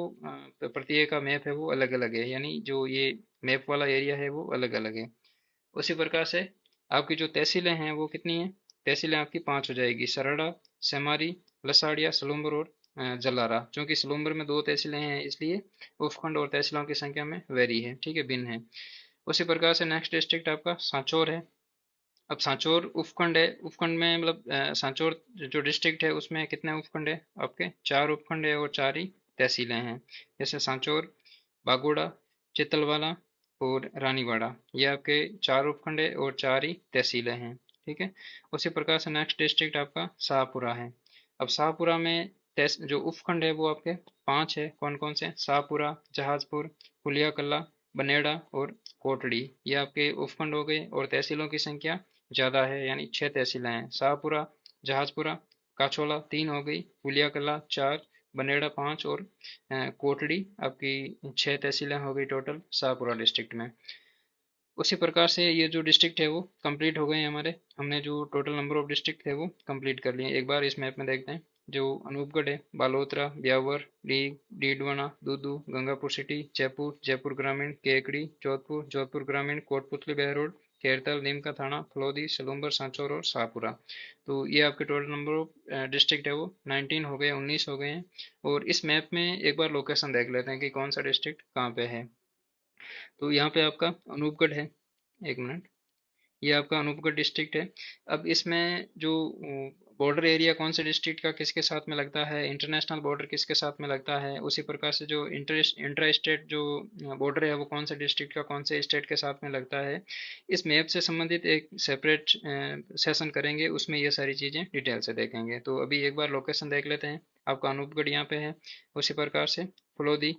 प्रत्येक का मैप है वो अलग अलग है, यानी जो ये मैप वाला एरिया है वो अलग अलग है। उसी प्रकार से आपकी जो तहसीलें हैं वो कितनी हैं? तहसीलें आपकी 5 हो जाएगी, सरड़ा, सेमारी, लसाड़िया, सलूम्बर और जलारा। क्योंकि सलूम्बर में 2 तहसीलें हैं इसलिए उपखंड और तहसीलों की संख्या में वेरी है, ठीक है, भिन्न है। उसी प्रकार से नेक्स्ट डिस्ट्रिक्ट आपका सांचौर है। अब सांचौर उपखंड है, उपखंड में मतलब सांचौर जो डिस्ट्रिक्ट है उसमें कितने उपखंड है? आपके 4 उपखंड है और 4 ही तहसीलें हैं। जैसे सांचौर, बागोड़ा, चितलवाला और रानीवाड़ा। ये आपके 4 उपखंड है और 4 ही तहसीलें हैं, ठीक है। उसी प्रकार से नेक्स्ट डिस्ट्रिक्ट आपका शाहपुरा है। अब शाहपुरा में जो उपखंड है वो आपके 5 है। कौन कौन से? शाहपुरा, जहाजपुर, पुलिया कला, बनेड़ा और कोटड़ी। ये आपके उपखंड हो गए और तहसीलों की संख्या ज़्यादा है, यानी 6 तहसीलें हैं। शाहपुरा, जहाजपुरा, काछोला 3 हो गई, पुलिया कला 4, बनेड़ा 5 और कोटड़ी आपकी 6 तहसीलें हो गई टोटल शाहपुरा डिस्ट्रिक्ट में। उसी प्रकार से ये जो डिस्ट्रिक्ट है वो कंप्लीट हो गए हैं हमारे। हमने जो टोटल नंबर ऑफ डिस्ट्रिक्ट थे वो कंप्लीट कर लिए। एक बार इस मैप में देखते हैं। जो अनूपगढ़ है, बालोतरा, ब्यावर, डीग, डीडवाना, दूदू, गंगापुर सिटी, जयपुर, जयपुर ग्रामीण, केकड़ी, जोधपुर, जोधपुर ग्रामीण, कोटपुतली बहरोड, खेरतल, नीम का थाना, फलौदी, सलूम्बर, सांचौर और शाहपुरा। तो ये आपके टोटल नंबर ऑफ डिस्ट्रिक्ट है वो 19 हो गए, 19 हो गए हैं। और इस मैप में एक बार लोकेशन देख लेते हैं कि कौन सा डिस्ट्रिक्ट कहाँ पे है। तो यहाँ पे आपका अनूपगढ़ है, एक मिनट, ये आपका अनूपगढ़ डिस्ट्रिक्ट है। अब इसमें जो बॉर्डर एरिया कौन से डिस्ट्रिक्ट का किसके साथ में लगता है, इंटरनेशनल बॉर्डर किसके साथ में लगता है, उसी प्रकार से जो इंटर स्टेट जो बॉर्डर है वो कौन से डिस्ट्रिक्ट का कौन से स्टेट के साथ में लगता है, इस मैप से संबंधित एक सेपरेट सेशन करेंगे, उसमें ये सारी चीज़ें डिटेल से देखेंगे। तो अभी एक बार लोकेशन देख लेते हैं। आपका अनूपगढ़ यहाँ पे है। उसी प्रकार से फलोदी,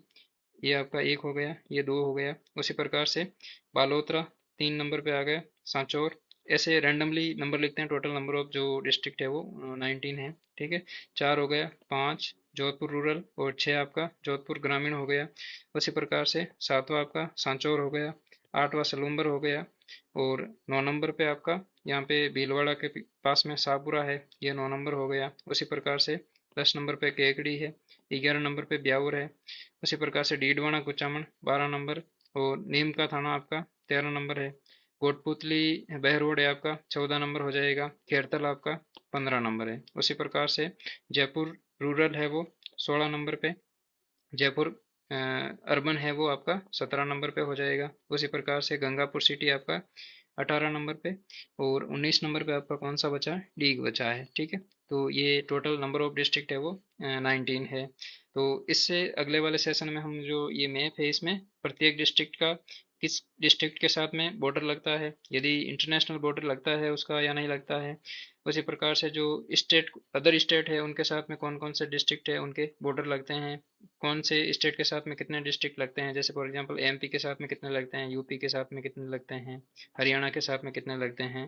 ये आपका 1 हो गया, ये 2 हो गया। उसी प्रकार से बालोतरा 3 नंबर पे आ गया, सांचौर। ऐसे रैंडमली नंबर लिखते हैं। टोटल नंबर ऑफ जो डिस्ट्रिक्ट है वो 19 है, ठीक है। 4 हो गया, 5 जोधपुर रूरल और 6 आपका जोधपुर ग्रामीण हो गया। उसी प्रकार से 7वां आपका सांचौर हो गया, 8वां सलूम्बर हो गया और 9 नंबर पे आपका यहाँ पे भीलवाड़ा के पास में शाहपुरा है, ये 9 नंबर हो गया। उसी प्रकार से 10 नंबर पे केकड़ी है, 11 नंबर पे ब्यावर है। उसी प्रकार से डीडवाना कुचामन 12 नंबर और नीम का थाना आपका 13 नंबर है। कोटपुतली बहरोड है आपका 14 नंबर हो जाएगा। खेरतल आपका 15 नंबर है। उसी प्रकार से जयपुर रूरल है वो 16 नंबर पे। जयपुर अर्बन है वो आपका 17 नंबर पे हो जाएगा। उसी प्रकार से गंगापुर सिटी आपका 18 नंबर पे, और 19 नंबर पे आपका कौन सा बचा है, डीग बचा है। ठीक है, तो ये टोटल नंबर ऑफ डिस्ट्रिक्ट है वो 19 है। तो इससे अगले वाले सेशन में हम जो ये मैप है इसमें प्रत्येक डिस्ट्रिक्ट का किस डिस्ट्रिक्ट के साथ में बॉर्डर लगता है, यदि इंटरनेशनल बॉर्डर लगता है उसका या नहीं लगता है, उसी प्रकार से जो स्टेट अदर स्टेट है उनके साथ में कौन कौन से डिस्ट्रिक्ट है उनके बॉर्डर लगते हैं, कौन से स्टेट के साथ में कितने डिस्ट्रिक्ट लगते हैं, जैसे फॉर एग्जांपल एमपी के साथ में कितने लगते हैं, यूपी के साथ में कितने लगते हैं, हरियाणा के साथ में कितने लगते हैं।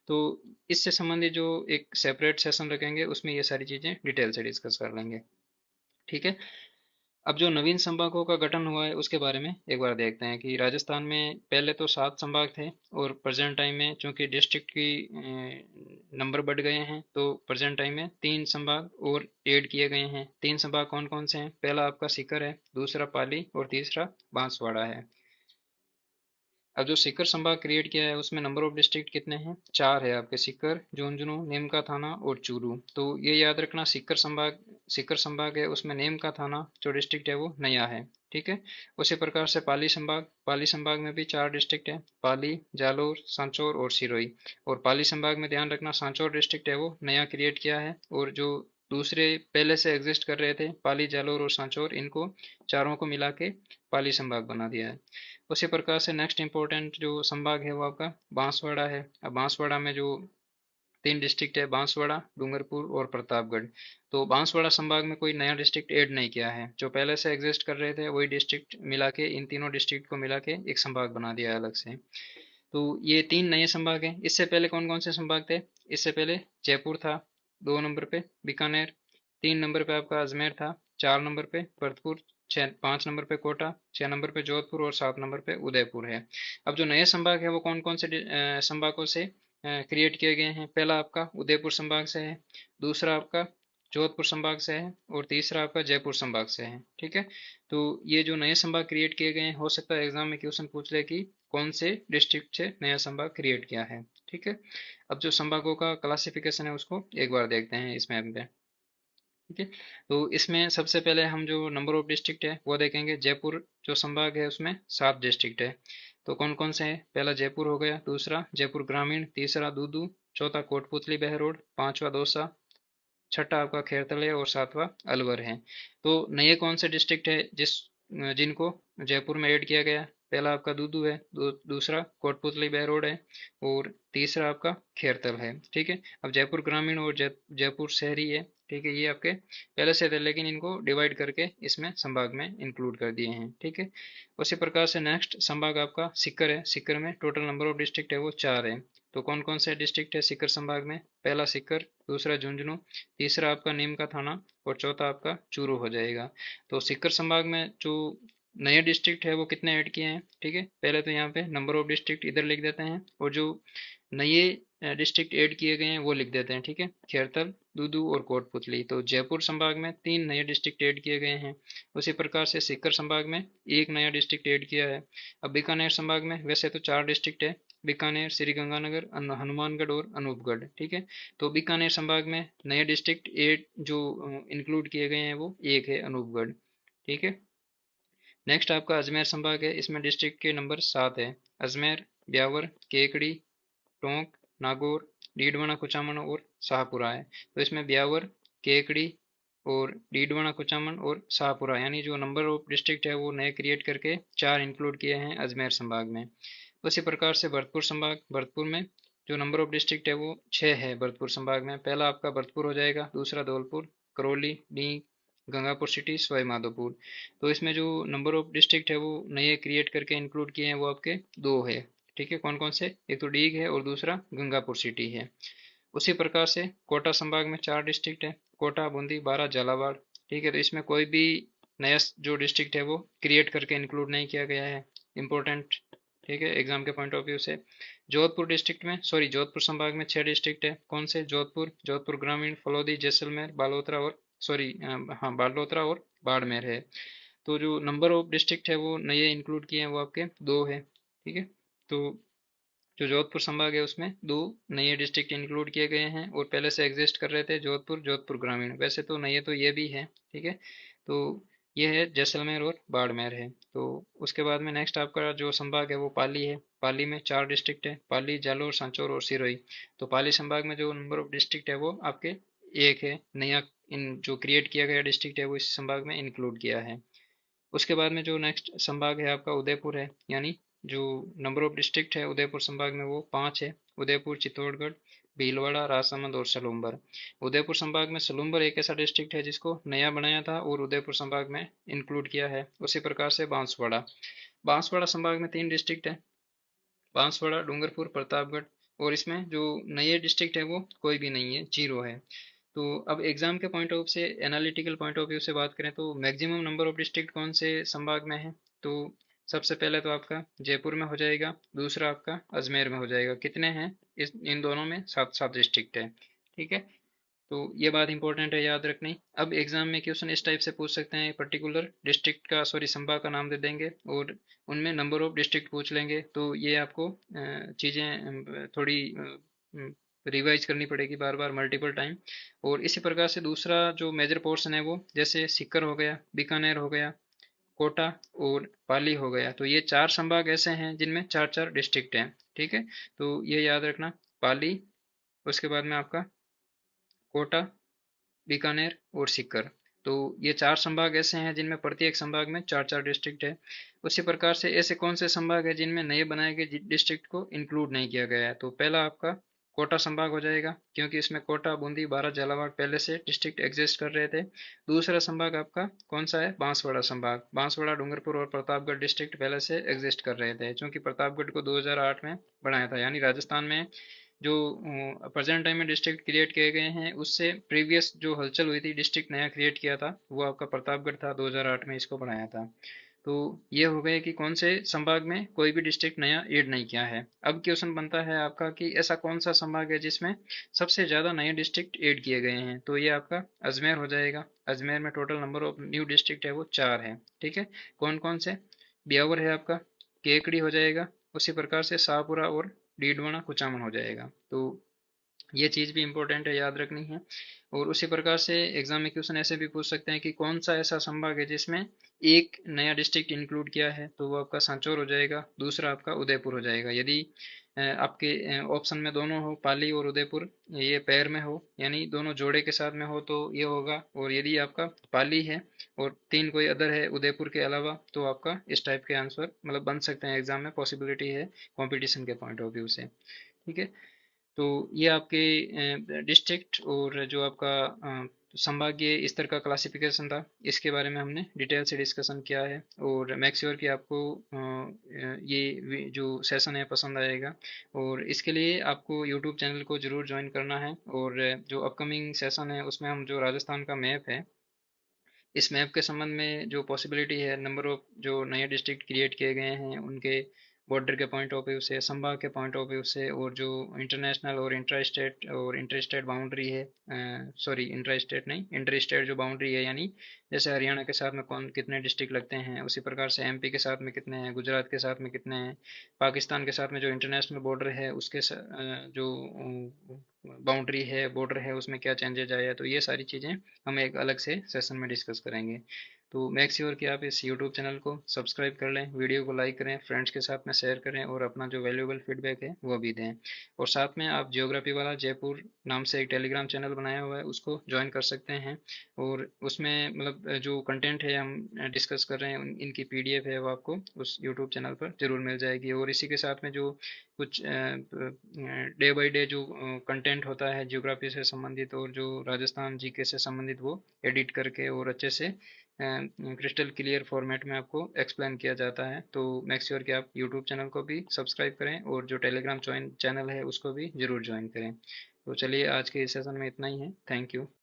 तो इससे संबंधित जो एक सेपरेट सेशन रखेंगे उसमें ये सारी चीज़ें डिटेल से डिस्कस कर लेंगे। ठीक है, अब जो नवीन संभागों का गठन हुआ है उसके बारे में एक बार देखते हैं कि राजस्थान में पहले तो 7 संभाग थे, और प्रेजेंट टाइम में चूंकि डिस्ट्रिक्ट की नंबर बढ़ गए हैं तो प्रेजेंट टाइम में 3 संभाग और ऐड किए गए हैं। 3 संभाग कौन कौन से हैं, पहला आपका सीकर है, दूसरा पाली और तीसरा बांसवाड़ा है। अब जो सीकर संभाग क्रिएट किया है उसमें नंबर ऑफ डिस्ट्रिक्ट कितने हैं, 4 है आपके, सीकर, झुंझुनू, नीमका थाना और चूरू। तो ये याद रखना, सीकर संभाग है उसमें नीमका थाना जो डिस्ट्रिक्ट है वो नया है। ठीक है, उसी प्रकार से पाली संभाग में भी 4 डिस्ट्रिक्ट है, पाली, जालोर, सांचौर और सिरोही। और पाली संभाग में ध्यान रखना सांचौर डिस्ट्रिक्ट है वो नया क्रिएट किया है, और जो दूसरे पहले से एग्जिस्ट कर रहे थे पाली, जालोर और सांचौर, इनको चारों को मिला के पाली संभाग बना दिया है। उसी प्रकार से नेक्स्ट इंपॉर्टेंट जो संभाग है वो आपका बांसवाड़ा है। अब बांसवाड़ा में जो 3 डिस्ट्रिक्ट है, बांसवाड़ा, डूंगरपुर और प्रतापगढ़। तो बांसवाड़ा संभाग में कोई नया डिस्ट्रिक्ट ऐड नहीं किया है, जो पहले से एग्जिस्ट कर रहे थे वही डिस्ट्रिक्ट मिला के, इन तीनों डिस्ट्रिक्ट को मिला के एक संभाग बना दिया है अलग से। तो ये 3 नए संभाग हैं। इससे पहले कौन कौन से संभाग थे, इससे पहले जयपुर था, 2 नंबर पे बीकानेर, 3 नंबर पे आपका अजमेर था, 4 नंबर पे भरतपुर, 5 नंबर पे कोटा, 6 नंबर पे जोधपुर और 7 नंबर पे उदयपुर है। अब जो नए संभाग है वो कौन कौन से संभागों से क्रिएट किए गए हैं, पहला आपका उदयपुर संभाग से है, दूसरा आपका जोधपुर संभाग से है, और तीसरा आपका जयपुर संभाग से है। ठीक है, तो ये जो नए संभाग क्रिएट किए गए हैं, हो सकता है एग्जाम में क्वेश्चन पूछ ले कि कौन से डिस्ट्रिक्ट से नया संभाग क्रिएट किया है। ठीक है, अब जो संभागों का क्लासिफिकेशन है उसको एक बार देखते हैं इस मैप पे। ठीक है, तो इसमें सबसे पहले हम जो नंबर ऑफ डिस्ट्रिक्ट है वो देखेंगे। जयपुर जो संभाग है उसमें 7 डिस्ट्रिक्ट है। तो कौन कौन से हैं, पहला जयपुर हो गया, दूसरा जयपुर ग्रामीण, तीसरा दूदू, चौथा कोटपुतली बहरोड, पांचवा दौसा, छठा आपका खेरतले और सातवां अलवर है। तो नए कौन से डिस्ट्रिक्ट है जिनको जयपुर में ऐड किया गया, पहला आपका दूदू है, दूसरा कोटपुतली बहरोड है, और तीसरा आपका खेरतल है। ठीक है, अब जयपुर ग्रामीण और जयपुर शहरी है। ठीक है, ये आपके पहले से थे लेकिन इनको डिवाइड करके इसमें संभाग में इंक्लूड कर दिए हैं। ठीक है, उसी प्रकार से नेक्स्ट संभाग आपका सीकर है। सीकर में टोटल नंबर ऑफ डिस्ट्रिक्ट है वो 4 है। तो कौन कौन से डिस्ट्रिक्ट है सीकर संभाग में, पहला सीकर, दूसरा झुंझुनू, तीसरा आपका नीम का थाना और चौथा आपका चूरू हो जाएगा। तो सीकर संभाग में जो नए डिस्ट्रिक्ट है वो कितने ऐड किए हैं। ठीक है, पहले तो यहाँ पे नंबर ऑफ डिस्ट्रिक्ट इधर लिख देते हैं, और जो नए डिस्ट्रिक्ट ऐड किए गए हैं वो लिख देते हैं। ठीक है, खेरतल, दूदू और कोटपुतली। तो जयपुर संभाग में 3 नए डिस्ट्रिक्ट ऐड किए गए हैं। उसी प्रकार से सीकर संभाग में एक नया डिस्ट्रिक्ट ऐड किया है। अब बीकानेर संभाग में वैसे तो 4 डिस्ट्रिक्ट है, बीकानेर, श्रीगंगानगर, हनुमानगढ़ और अनूपगढ़। ठीक है, तो बीकानेर संभाग में नए डिस्ट्रिक्ट एट जो इंक्लूड किए गए हैं वो एक है, अनूपगढ़। ठीक है, नेक्स्ट आपका अजमेर संभाग है। इसमें डिस्ट्रिक्ट के नंबर 7 है, अजमेर, ब्यावर, केकड़ी, टोंक, नागौर, डीडवाना कुचामन और शाहपुरा है। तो इसमें ब्यावर, केकड़ी और डीडवाना कुचामन और शाहपुरा, यानी जो नंबर ऑफ डिस्ट्रिक्ट है वो नए क्रिएट करके 4 इंक्लूड किए हैं अजमेर संभाग में। उसी प्रकार से भरतपुर संभाग, भरतपुर में जो नंबर ऑफ डिस्ट्रिक्ट है वो 6 है। भरतपुर संभाग में पहला आपका भरतपुर हो जाएगा, दूसरा धौलपुर, करौली, डी, गंगापुर सिटी, सवाई माधोपुर। तो इसमें जो नंबर ऑफ डिस्ट्रिक्ट है वो नए क्रिएट करके इंक्लूड किए हैं वो आपके 2 है। ठीक है, कौन कौन से, एक तो डीग है और दूसरा गंगापुर सिटी है। उसी प्रकार से कोटा संभाग में 4 डिस्ट्रिक्ट है, कोटा, बूंदी, बारा, झालावाड़। ठीक है, तो इसमें कोई भी नया जो डिस्ट्रिक्ट है वो क्रिएट करके इंक्लूड नहीं किया गया है, इम्पोर्टेंट। ठीक है, एग्जाम के पॉइंट ऑफ व्यू से। जोधपुर संभाग में 6 डिस्ट्रिक्ट है, कौन से, जोधपुर, जोधपुर ग्रामीण, फलौदी, जैसलमेर, बालोतरा और सॉरी हाँ, बालोतरा और बाड़मेर है। तो जो नंबर ऑफ डिस्ट्रिक्ट है वो नए इंक्लूड किए हैं वो आपके 2 है। ठीक है, तो जो जोधपुर संभाग है उसमें 2 नए डिस्ट्रिक्ट इंक्लूड किए गए हैं, और पहले से एग्जिस्ट कर रहे थे जोधपुर, जोधपुर ग्रामीण। वैसे तो नए तो ये भी है। ठीक है, तो ये है जैसलमेर और बाड़मेर है। तो उसके बाद में नेक्स्ट आपका जो संभाग है वो पाली है। पाली में 4 डिस्ट्रिक्ट है, पाली, जालोर, सांचौर और सिरोही। तो पाली संभाग में जो नंबर ऑफ डिस्ट्रिक्ट है वो आपके एक है। नया इन जो क्रिएट किया गया डिस्ट्रिक्ट है वो इस संभाग में इंक्लूड किया है। उसके बाद में जो नेक्स्ट संभाग है आपका उदयपुर है, यानी जो नंबर ऑफ डिस्ट्रिक्ट है उदयपुर संभाग में वो 5 है। उदयपुर, चित्तौड़गढ़, भीलवाड़ा, राजसमंद और सलूम्बर। उदयपुर संभाग में सलूम्बर एक ऐसा डिस्ट्रिक्ट है जिसको नया बनाया था और उदयपुर संभाग में इंक्लूड किया है। उसी प्रकार से बांसवाड़ा। बांसवाड़ा संभाग में 3 डिस्ट्रिक्ट है, बांसवाड़ा, डूंगरपुर, प्रतापगढ़। और इसमें जो नए डिस्ट्रिक्ट है वो कोई भी नहीं है, जीरो है। तो अब एग्जाम के पॉइंट ऑफ से, एनालिटिकल पॉइंट ऑफ व्यू से बात करें तो मैक्सिमम नंबर ऑफ डिस्ट्रिक्ट कौन से संभाग में है? तो सबसे पहले तो आपका जयपुर में हो जाएगा, दूसरा आपका अजमेर में हो जाएगा। कितने हैं? इस इन दोनों में 7 7 डिस्ट्रिक्ट है। ठीक है, तो ये बात इंपॉर्टेंट है याद रखनी। अब एग्जाम में क्वेश्चन इस टाइप से पूछ सकते हैं, पर्टिकुलर डिस्ट्रिक्ट का, सॉरी, संभाग का नाम दे देंगे और उनमें नंबर ऑफ डिस्ट्रिक्ट पूछ लेंगे। तो ये आपको चीज़ें थोड़ी रिवाइज करनी पड़ेगी बार बार, मल्टीपल टाइम। और इसी प्रकार से दूसरा जो मेजर पोर्शन है वो जैसे सीकर हो गया, बीकानेर हो गया, कोटा और पाली हो गया। तो ये 4 संभाग ऐसे हैं जिनमें 4 4 डिस्ट्रिक्ट हैं। ठीक है, तो ये याद रखना, पाली, उसके बाद में आपका कोटा, बीकानेर और सीकर। तो ये 4 संभाग ऐसे हैं जिनमें प्रत्येक संभाग में 4 4 डिस्ट्रिक्ट है। उसी प्रकार से ऐसे कौन से संभाग है जिनमें नए बनाए गए डिस्ट्रिक्ट को इंक्लूड नहीं किया गया है? तो पहला आपका कोटा संभाग हो जाएगा, क्योंकि इसमें कोटा, बूंदी, बारां, झालावाड़ पहले से डिस्ट्रिक्ट एग्जिस्ट कर रहे थे। दूसरा संभाग आपका कौन सा है? बांसवाड़ा संभाग। बांसवाड़ा, डूंगरपुर और प्रतापगढ़ डिस्ट्रिक्ट पहले से एग्जिस्ट कर रहे थे, क्योंकि प्रतापगढ़ को 2008 में बनाया था। यानी राजस्थान में जो प्रेजेंट टाइम में डिस्ट्रिक्ट क्रिएट किए गए हैं उससे प्रीवियस जो हलचल हुई थी, डिस्ट्रिक्ट नया क्रिएट किया था, वो आपका प्रतापगढ़ था, 2008 में इसको बनाया था। तो ये हो गए कि कौन से संभाग में कोई भी डिस्ट्रिक्ट नया ऐड नहीं किया है। अब क्वेश्चन बनता है आपका कि ऐसा कौन सा संभाग है जिसमें सबसे ज़्यादा नए डिस्ट्रिक्ट ऐड किए गए हैं? तो ये आपका अजमेर हो जाएगा। अजमेर में total number of new district है वो 4 है। ठीक है, कौन कौन से? ब्यावर है आपका, केकड़ी हो जाएगा, उसी प्रकार से शाहपुरा और डीडवाना, कुचामन हो जाएगा। तो ये चीज़ भी इंपॉर्टेंट है, याद रखनी है। और उसी प्रकार से एग्जाम में क्वेश्चन ऐसे भी पूछ सकते हैं कि कौन सा ऐसा संभाग है जिसमें एक नया डिस्ट्रिक्ट इंक्लूड किया है? तो वो आपका सांचौर हो जाएगा, दूसरा आपका उदयपुर हो जाएगा। यदि आपके ऑप्शन में दोनों हो, पाली और उदयपुर, ये पैर में हो, यानी दोनों जोड़े के साथ में हो, तो ये होगा। और यदि आपका पाली है और 3 कोई अदर है उदयपुर के अलावा, तो आपका इस टाइप के आंसर मतलब बन सकते हैं एग्जाम में, पॉसिबिलिटी है कंपटीशन के पॉइंट ऑफ व्यू से। ठीक है, तो ये आपके डिस्ट्रिक्ट और जो आपका संभागीय स्तर का क्लासिफिकेशन था, इसके बारे में हमने डिटेल से डिस्कशन किया है। और मेक श्योर कि आपको ये जो सेशन है पसंद आएगा। और इसके लिए आपको यूट्यूब चैनल को ज़रूर ज्वाइन करना है। और जो अपकमिंग सेशन है उसमें हम जो राजस्थान का मैप है, इस मैप के संबंध में जो पॉसिबिलिटी है, नंबर ऑफ जो नए डिस्ट्रिक्ट क्रिएट किए गए हैं उनके बॉर्डर के पॉइंट ऑफ व्यू से, संभाग के पॉइंट ऑफ व्यू से, और जो इंटरनेशनल और इंटर स्टेट बाउंड्री है, सॉरी इंटर स्टेट नहीं, इंटर स्टेट जो बाउंड्री है, यानी जैसे हरियाणा के साथ में कौन कितने डिस्ट्रिक्ट लगते हैं, उसी प्रकार से एमपी के साथ में कितने हैं, गुजरात के साथ में कितने हैं, पाकिस्तान के साथ में जो इंटरनेशनल बॉर्डर है उसके जो बाउंड्री है, बॉर्डर है, उसमें क्या चेंजेज आया, तो ये सारी चीज़ें हम एक अलग से सेशन में डिस्कस करेंगे। तो मेक श्योर कि आप इस यूट्यूब चैनल को सब्सक्राइब कर लें, वीडियो को लाइक करें, फ्रेंड्स के साथ में शेयर करें और अपना जो वैल्यूएबल फीडबैक है वो भी दें। और साथ में आप जियोग्राफी वाला जयपुर नाम से एक टेलीग्राम चैनल बनाया हुआ है, उसको ज्वाइन कर सकते हैं। और उसमें मतलब जो कंटेंट है हम डिस्कस कर रहे हैं इनकी पीडीएफ है वो आपको उस यूट्यूब चैनल पर जरूर मिल जाएगी। और इसी के साथ में जो कुछ डे बाय डे जो कंटेंट होता है ज्योग्राफी से संबंधित और जो राजस्थान जीके से संबंधित, वो एडिट करके और अच्छे से क्रिस्टल क्लियर फॉर्मेट में आपको एक्सप्लेन किया जाता है। तो मेक श्योर कि आप यूट्यूब चैनल को भी सब्सक्राइब करें और जो टेलीग्राम चैनल है उसको भी ज़रूर ज्वाइन करें। तो चलिए, आज के इस सेशन में इतना ही है। Thank you.